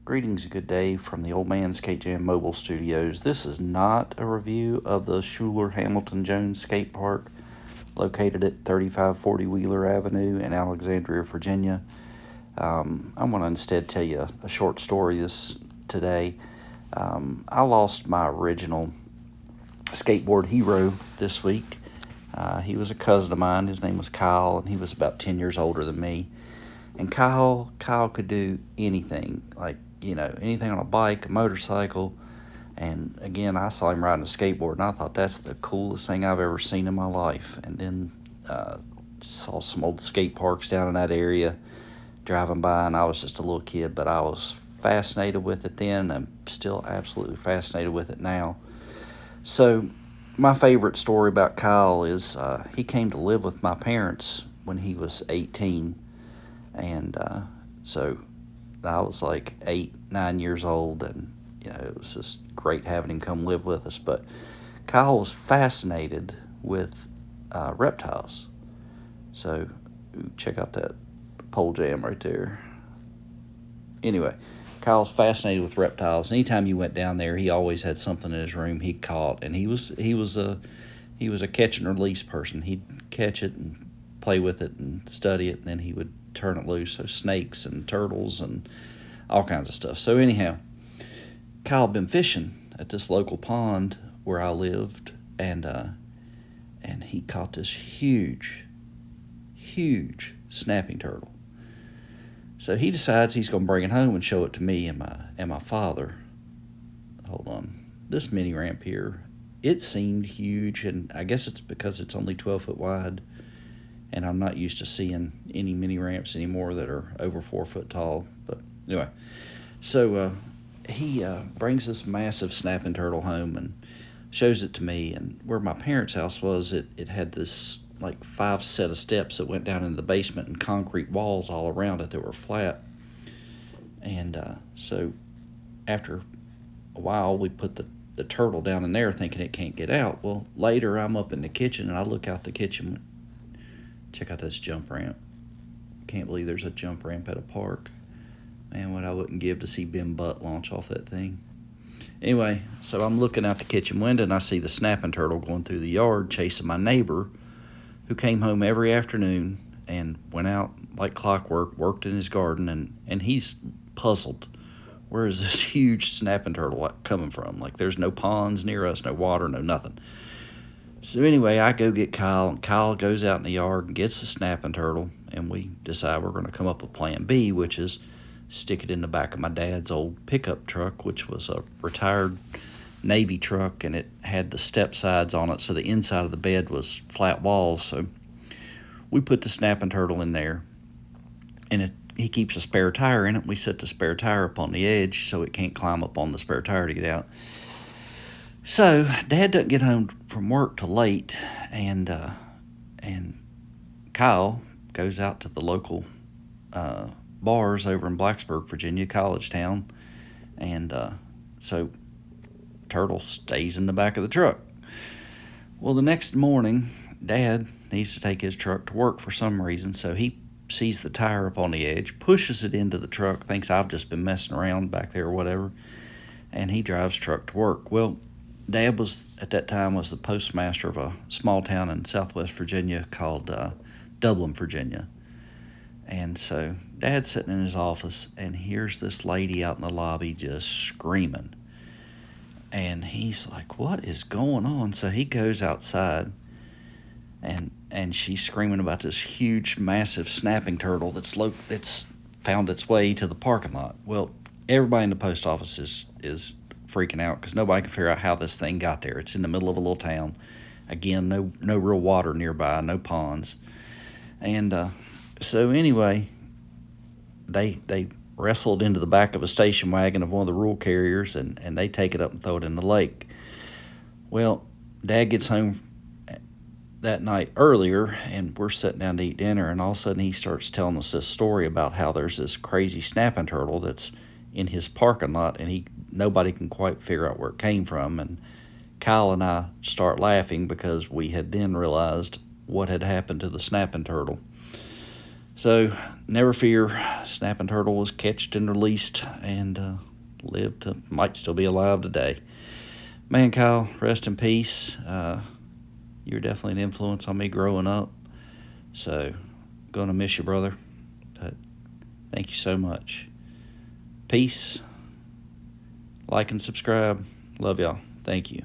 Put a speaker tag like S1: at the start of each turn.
S1: Greetings, good day from the Old Man Skate Jam Mobile Studios. This is not a review of the Schuyler Hamilton Jones Skate Park located at 3540 Wheeler Avenue in Alexandria, Virginia. I'm going to instead tell you a short story today. I lost my original skateboard hero this week. He was a cousin of mine. His name was Kyle, and he was about 10 years older than me. And Kyle could do anything, anything on a bike, a motorcycle. And again, I saw him riding a skateboard, and I thought that's the coolest thing I've ever seen in my life. And then saw some old skate parks down in that area driving by, and I was just a little kid, but I was fascinated with it then. I'm still absolutely fascinated with it now. So my favorite story about Kyle is he came to live with my parents when he was 18. And so I was like 8, 9 years old, and it was just great having him come live with us. But Kyle was fascinated with reptiles. So check out that pole jam right there. Anyway, Kyle's fascinated with reptiles. Anytime you went down there, he always had something in his room he caught, and he was a catch and release person. He'd catch it and play with it and study it, and then he would turn it loose. So snakes and turtles and all kinds of stuff. So anyhow, Kyle had been fishing at this local pond where I lived, and he caught this huge snapping turtle. So he decides he's going to bring it home and show it to me and my father. Hold on. This mini ramp here, it seemed huge, and I guess it's because it's only 12 foot wide, and I'm not used to seeing any mini ramps anymore that are over 4 foot tall. But anyway, so he brings this massive snapping turtle home and shows it to me. And where my parents' house was, it had this like 5 set of steps that went down into the basement and concrete walls all around it that were flat. And so after a while, we put the turtle down in there thinking it can't get out. Well, later I'm up in the kitchen, and I look out the kitchen. Check out this jump ramp. Can't believe there's a jump ramp at a park. Man, what I wouldn't give to see Ben Butt launch off that thing. Anyway, so I'm looking out the kitchen window, and I see the snapping turtle going through the yard chasing my neighbor, who came home every afternoon and went out like clockwork, worked in his garden, and he's puzzled. Where is this huge snapping turtle coming from? Like, there's no ponds near us, no water, no nothing. So anyway, I go get Kyle, and Kyle goes out in the yard and gets the snapping turtle, and we decide we're going to come up with plan B, which is stick it in the back of my dad's old pickup truck, which was a retired Navy truck, and it had the step sides on it, so the inside of the bed was flat walls. So we put the snapping turtle in there, and he keeps a spare tire in it. We set the spare tire up on the edge so it can't climb up on the spare tire to get out. So Dad doesn't get home from work till late, and Kyle goes out to the local bars over in Blacksburg, Virginia, college town, and so turtle stays in the back of the truck. Well, the next morning, Dad needs to take his truck to work for some reason, so he sees the tire up on the edge, pushes it into the truck, thinks I've just been messing around back there or whatever, and he drives truck to work. Well, Dad at that time was the postmaster of a small town in southwest Virginia called Dublin, Virginia. And so Dad's sitting in his office and hears this lady out in the lobby just screaming. And he's like, what is going on? So he goes outside, and she's screaming about this huge, massive snapping turtle that's found its way to the parking lot. Well, everybody in the post office is freaking out because nobody can figure out how this thing got there. It's in the middle of a little town. Again, no real water nearby, no ponds. And so anyway, they wrestled into the back of a station wagon of one of the rural carriers, and they take it up and throw it in the lake. Well, Dad gets home that night earlier, and we're sitting down to eat dinner, and all of a sudden he starts telling us this story about how there's this crazy snapping turtle that's in his parking lot, and nobody can quite figure out where it came from. And Kyle and I start laughing because we had then realized what had happened to the snapping turtle. So, never fear, Snapping Turtle was catched and released and lived to, might still be alive today. Man, Kyle, rest in peace. You're definitely an influence on me growing up. So, gonna miss you, brother. But thank you so much. Peace. Like and subscribe. Love y'all. Thank you.